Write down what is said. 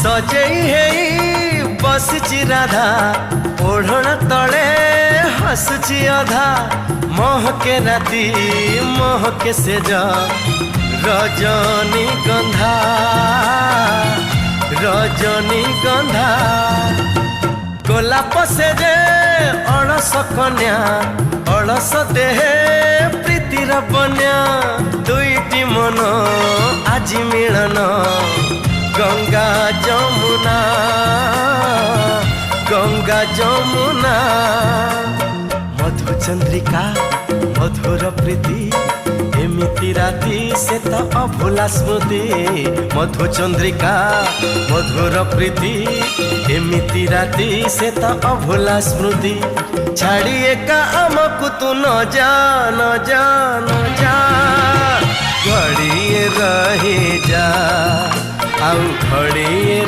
सजेई है बसची राधा ओढ़ण तले हसुची अधा महके राती महके से रजनी गंधा रजनी गंधा गोलाप से जे अलस कन्या अलस देहे प्रीतिर बन्या दुईटी मन आज मिलन गंगा जमुना गंगा जमुना मधु चंद्रिका मधुर प्रीति एमिति राती से तो अभुला स्मृति मधु चंद्रिका मधुर प्रीति एमिति राती से तो अभुला स्मृति छाड़ी एका आमको तू न जा न जा न जा घड़िए रही जा आउ घड़िए